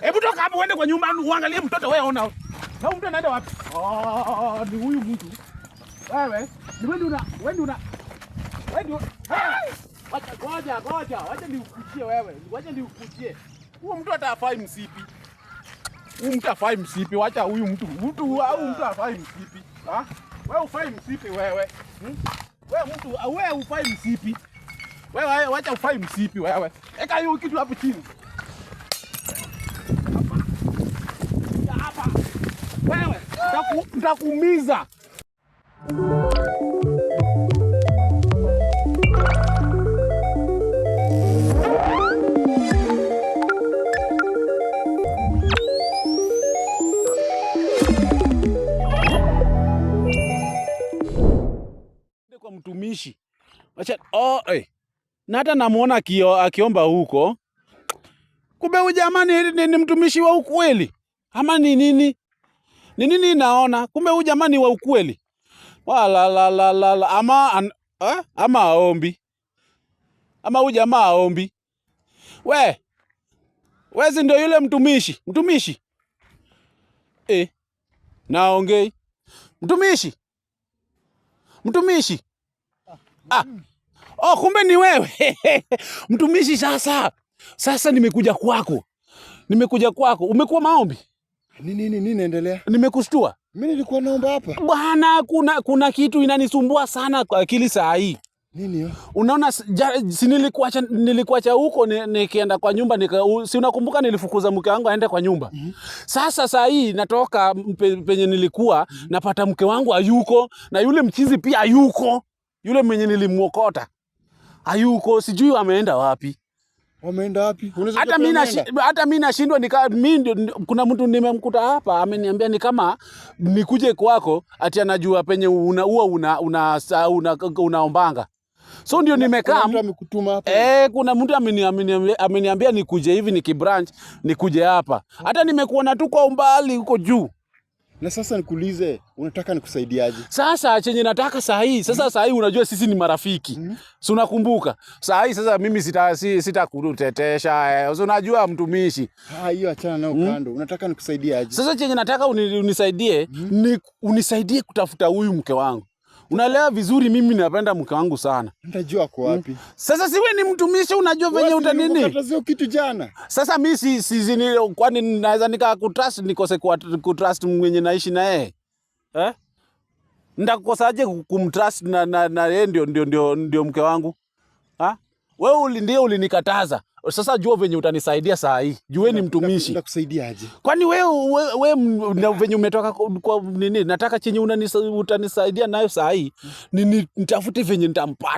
Hebu toka hapo uende kwa nyumba uangalie mtoto wewe ona. Na mtu anaenda wapi? Ni huyu mtu. Wewe, ni wewe una. Ngoja. Wacha nikukuchie wewe. Wacha nikukuchie. Huyu mtu atafai msipi. Wacha huyu mtu. Mtu afai msipi. Ha? Wewe ufai msipi wewe. Wewe ufai msipi. Wewe wacha ufai msipi wewe. Eka hiyo kitu hapo chini. Hapa. Wewe, nitakuumiza. Kwa mtumishi. Acha na hata namuona akiomba huko. Kumbe huyu jamani ni mtumishi wa ukweli. Ama ni nini? Ni nini naona? Kumbe huyu jamani wa ukweli. Wala ama aombi. Ama huyu jamaa aombi. Wezi ndio yule mtumishi. Mtumishi. Naongei. Mtumishi. Kumbe ni wewe. Mtumishi sasa nimekuja kwako. Umekuwa maombi? Nini naendelea? Nimekushtua. Mimi nilikuwa naomba hapa. Bwana kuna kitu inanisumbua sana kwa akili saa hii. Nini hiyo? Unaona si nilikuacha huko nikienda kwa nyumba si unakumbuka nilifukuza mke wangu aende kwa nyumba. Sasa saa hii natoka penye nilikuwa napata mke wangu hayuko na yule mchizi pia hayuko. Yule mwenye nilimuokota hayuko, sijui ameenda wapi. Hata mimi nashindwa kuna mtu nimemkuta hapa ameniambia ni kama nikuje kwako ati anajua penye unaombanga. So ndio nimekaa. Kuna mtu amekutuma hapa. Kuna mtu ameniambia nikuje hivi nikibranch nikuje hapa. Hata nimekuona tu kwa umbali huko juu. Na sasa nikuulize, unataka nikusaidiaje? Sasa chenye nataka saa hii, saa hii unajua sisi ni marafiki. Si unakumbuka? Saa hii sasa mimi sitakutetesha. Unajua mtumishi. Hiyo achana nao kando. Unataka nikusaidiaje? Sasa chenye nataka unisaidie, unisaidie kutafuta huyu mke wangu. Unaelewa vizuri mimi napenda mke wangu sana. Nitajua ako wapi. Sasa siwe ni mtumishi unajua venye utanini. Ukatazio kitu jana. Sasa mimi kwani naweza nikakutrust nikose kutrust mwenye naishi na yeye? Ndakukosaje kumtrust na yeye ndio mke wangu? Wewe ndio ulinikataza. Sasa jua venye utanisaidia saa hii. Jue ni mtumishi. Ndakusaidiaje? Kwani wewe venye umetoka kwa nini? Nataka chenye utanisaidia nayo saa hii. Nitafute venye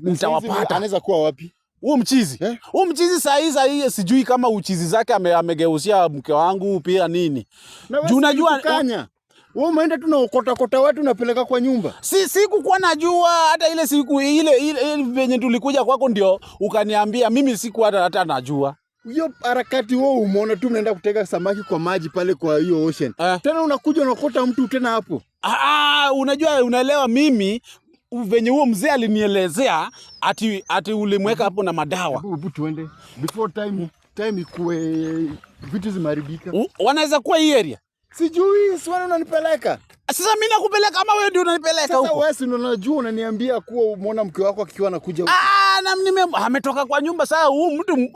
nitawapata. Anaweza kuwa wapi? Huo mchizi. Huo mchizi saa hii sijui kama uchizi zake amegeusia mke wangu pia nini. Juu unajua wewe umeenda tu na ukota watu unapeleka kwa nyumba. Sikukuwa najua hata ile siku ile venye tulikuja kwako ndio ukaniambia mimi sikuwa hata najua. Hiyo harakati wewe umeona tu mnaenda kutega samaki kwa maji pale kwa hiyo ocean. Tena unakuja unakota mtu tena hapo. Unajua unaelewa mimi venye huo mzee alinielezea ati ulimweka hapo na madawa. Hebu tuende before time ikuwe vitu zimaribika. Wanaweza kuwa hii area. Sijui, siwana unanipeleka. Sasa mimi nakupeleka ama wewe ndio unanipeleka huko? Sasa wewe si unajua unaniambia kuwa umeona mke wako akiwa anakuja huko. Ametoka kwa nyumba. Sasa huyu mtu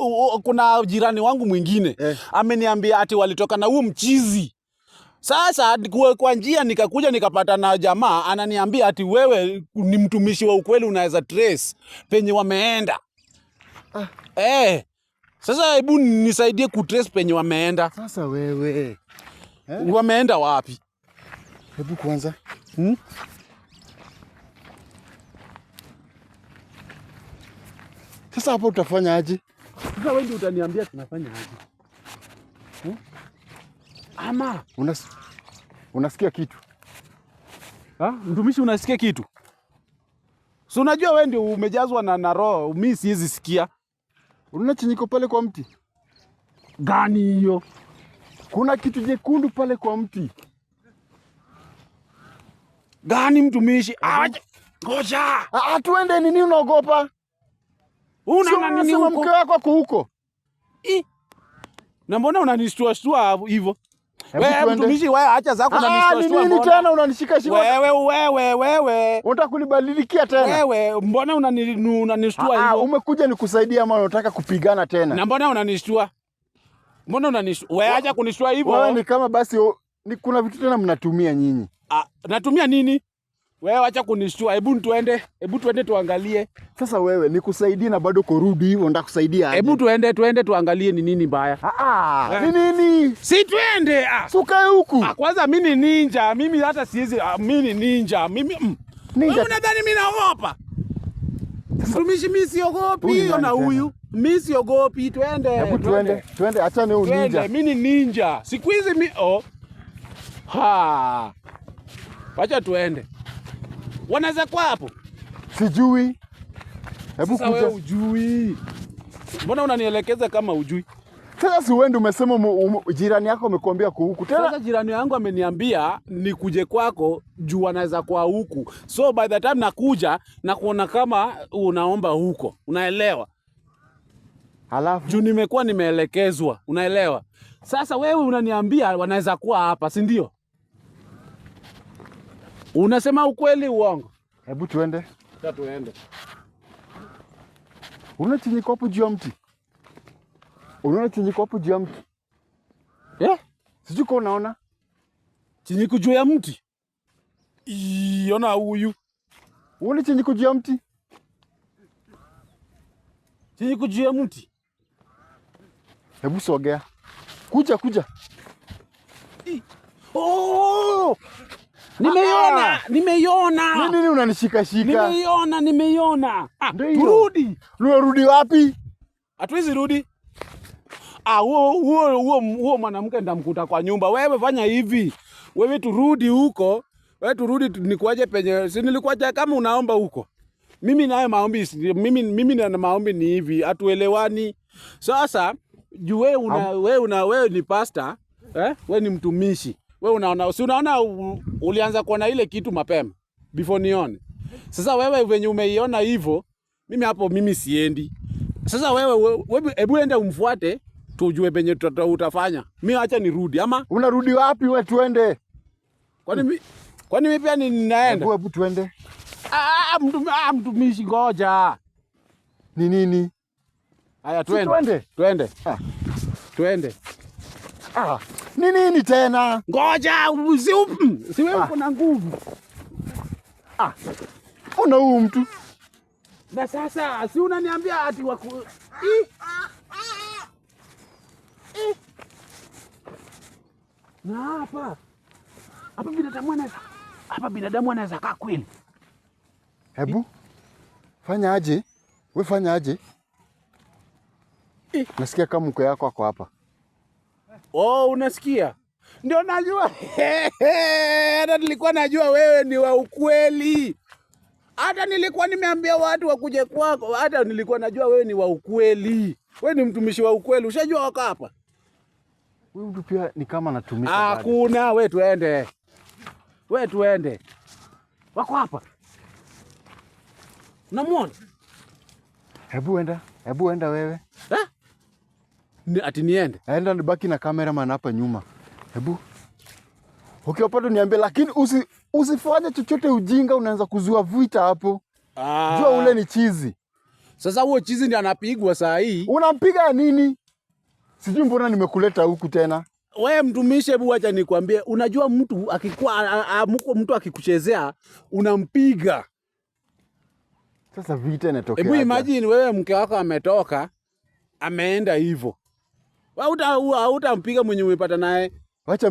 kuna jirani wangu mwingine ameniambia ati walitoka na huyu mchizi. Sasa kwa njia nikakuja nikapata na jamaa ananiambia ati wewe ni mtumishi wa ukweli unaweza trace penye wameenda. Sasa hebu nisaidie kutrace penye wameenda. Sasa wewe wameenda wapi? Hebu kwanza. Sasa hapo utafanya aje? Sasa wewe ndio utaniambia tunafanya aje. Ama unasikia kitu? Mtumishi unasikia kitu? So unajua wewe ndio umejazwa na roho, mimi siwezi sikia. Unaona chinyiko pale kwa mti? Gani hiyo? Kuna kitu jekundu pale kwa mti. Gani mtumishi? Ngoja. Tuende, nini unaogopa? Una nini huko? Mke wako huko. Na mbona unanishtua hivyo? Wewe mtumishi, wewe acha zako unanishtua. Nini tena unanishika shika? Wewe. Unataka kunibadilikia tena? Wewe mbona unanishtua hivyo? Umekuja nikusaidia ama unataka kupigana tena? Na mbona unanishtua? Mbona unanishtua? Wewe acha kunishtua hivyo. Wewe ni kama basi ni kuna vitu tena mnatumia nyinyi. Natumia nini? Wewe acha kunishtua. Hebu tuende tuangalie. Sasa wewe nikusaidie na bado kurudi hivyo nataka kusaidia aje? Hebu tuende tuangalie ni nini mbaya. Ni nini? Si tuende. Sukae huku. Kwanza mimi ni ninja. Mimi hata siwezi mimi ni ninja. Mimi ninja. Unadhani mimi naogopa? Mtumishi mimi siogopi na huyu. Mimi siogopi. Twende. Hebu twende achane huyu ninja. Mimi ni ninja. Siku hizi mimi Wacha tuende. Wanaweza kwa hapo? Sijui. Hebu kuja. Wewe ujui. Mbona unanielekeza kama ujui? Sasa si wewe ndio umesema jirani yako amekwambia kwa huku. Tena sasa jirani yangu ameniambia nikuje kwako juu anaweza kwa huku. So by the time nakuja na kuona kama unaomba huko. Unaelewa? Halafu juu nimekuwa nimeelekezwa. Unaelewa? Sasa wewe unaniambia wanaweza kuwa hapa, si ndio? Unasema ukweli uongo? Hebu tuende. Tuende. Unaona chenye hapo juu ya mti? Unaona chenye hapo juu ya mti? Sijui kwa unaona? Chenye juu ya mti? Ona huyu. Unaona chenye juu ya mti? Chenye juu ya mti? Hebu sogea. Kuja. Nimeiona. Nini unanishika shika? Nimeiona. Turudi. Rudi wapi? Hatuwezi rudi. Huo mwanamke ndamkuta kwa nyumba. Wewe fanya hivi. Wewe turudi huko. Wewe turudi nikuaje penye. Si nilikuaje kama unaomba huko. Mimi nayo maombi mimi na maombi ni hivi. Hatuelewani. Sasa juu wewe ni pastor, wewe ni mtumishi. Wewe unaona ulianza kuona ile kitu mapema before nione. Sasa wewe venye umeiona hivyo, mimi siendi. Sasa wewe hebu enda umfuate tujue penye utafanya. Mimi acha nirudi ama unarudi wapi wewe tuende? Kwani mimi pia ninaenda. Hebu tuende. Mtumishi ngoja. Ni nini? Haya twende. Twende. Ni nini tena? Ngoja, si wewe uko na nguvu. Una huyu mtu. Na sasa si unaniambia ati na hapa binadamu anaweza kaa kweli. Hebu fanya aje? Wewe fanya aje? Nasikia kama mke yako ako hapa. Unasikia? Ndio najua. Hata nilikuwa najua wewe ni wa ukweli. Hata nilikuwa nimeambia watu wakuje kwako. Hata nilikuwa najua wewe ni wa ukweli. Wewe ni mtumishi wa ukweli. Ushajua wako hapa? Wewe mtu pia ni kama anatumika. Hakuna, wewe tuende. Wako hapa. Unamuona? Hebu enda wewe. Ati niende? Aenda nibaki na cameraman hapa nyuma. Hebu. Ukiwapata niambie, lakini usifanye chochote ujinga, unaanza kuzua vita hapo. Jua ule ni chizi. Sasa huo chizi ndiye anapigwa saa hii. Unampiga nini? Sijui mbona nimekuleta huku tena. Wewe mtumishi, hebu acha nikwambie, unajua mtu akikuchezea unampiga. Sasa vita inatokea. Hebu imagine wewe mke wako ametoka, ameenda hivyo. Hautampiga mwenye umepata naye. Wacha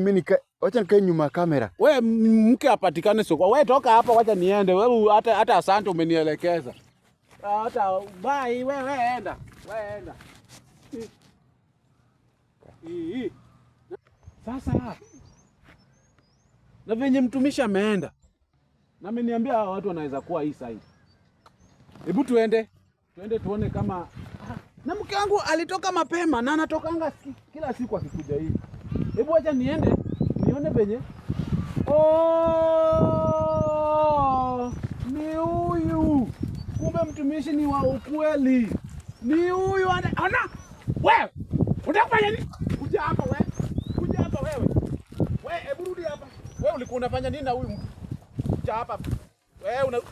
nikae nyuma ya kamera. Wewe mke apatikane soko. Wewe toka hapa, wacha niende. Wewe hata asante umenielekeza. Hata bye, wewe enda. Sasa na venye mtumishi ameenda. Na ameniambia watu wanaweza kuwa hii side. Hebu tuende tuone kama na mke wangu alitoka mapema na anatokanga kila siku akikuja hivi. Hebu acha niende nione venye. Ni huyu. Kumbe mtumishi ni wa ukweli. Ni huyu ana. Wewe, unataka nini? unafanya nini na huyu mtu? Kuja hapa. Wewe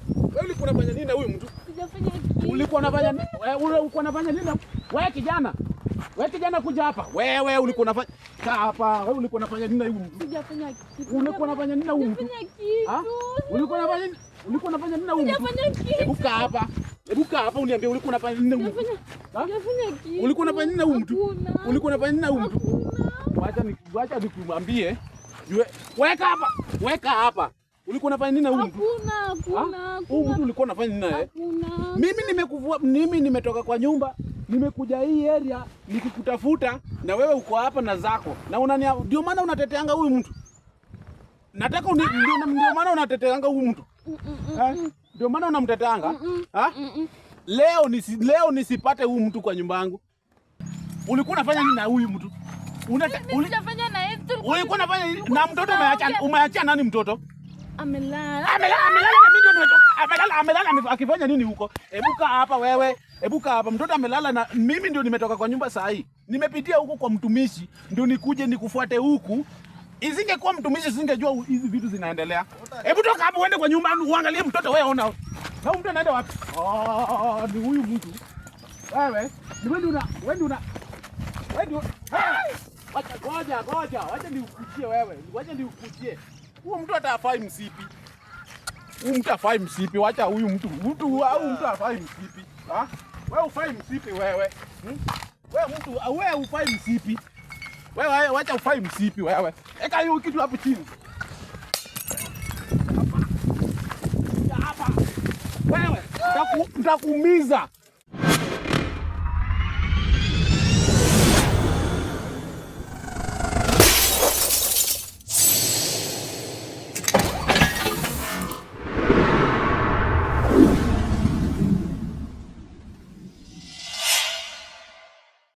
ulikuwa unafanya nini na huyu mtu? Sijafanya kitu. Ulikuwa unafanya nini? Ulikuwa unafanya nini? Wewe kijana. Wewe kijana kuja hapa. Wewe ulikuwa unafanya kaa hapa. Wewe ulikuwa unafanya nini na huyu mtu? Sijafanya kitu. Ulikuwa unafanya nini na huyu mtu? Sijafanya kitu. Ulikuwa unafanya nini? Ulikuwa unafanya nini na huyu mtu? Sijafanya kitu. Hebu kaa hapa. Hebu kaa hapa uniambie ulikuwa unafanya nini na huyu mtu? Sijafanya kitu. Ulikuwa unafanya nini na huyu mtu? Ulikuwa unafanya nini na huyu mtu? Hakuna. Wacha nikumwambie. Weka hapa. Weka hapa. Ulikuwa unafanya nini na huyu mtu? Hakuna. Huyu mtu ulikuwa unafanya nini naye? Hakuna. Mimi nimetoka kwa nyumba, nimekuja hii area nikikutafuta na wewe uko hapa na zako. Na ndio maana unateteanga huyu mtu. Nataka ndio maana unateteanga huyu mtu. Ndio maana unamteteanga? Leo nisipate huyu mtu kwa nyumba yangu. Ulikuwa unafanya nini na huyu mtu? Sijafanya na yeye. Ulikuwa unafanya nini? Na mtoto umeachia nani mtoto? Amelala Na mimi ndio nimetoka. Amelala akifanya nini huko? Hebu kaa hapa wewe. Hebu kaa hapa. Mtoto amelala na mimi ndio nimetoka kwa nyumba saa hii. Nimepitia huko kwa mtumishi ndio nikuje nikufuate huku. Isingekuwa mtumishi singejua hizi vitu zinaendelea. Hebu toka hapo uende kwa nyumba uangalie mtoto wewe ona. Na mtu anaenda wapi? Ni huyu mtu. Wewe, ni wewe ndio Ngoja. Wacha nikukuchie wewe. Wacha nikukuchie. Huyu mtu atafai msipi. Wacha huyu mtu. Mtu afai msipi. Wewe ufai msipi wewe. Wewe ufai msipi. Wewe wacha ufai msipi wewe. Eka hiyo kitu hapo chini. Hapa. Wewe, nitakuumiza.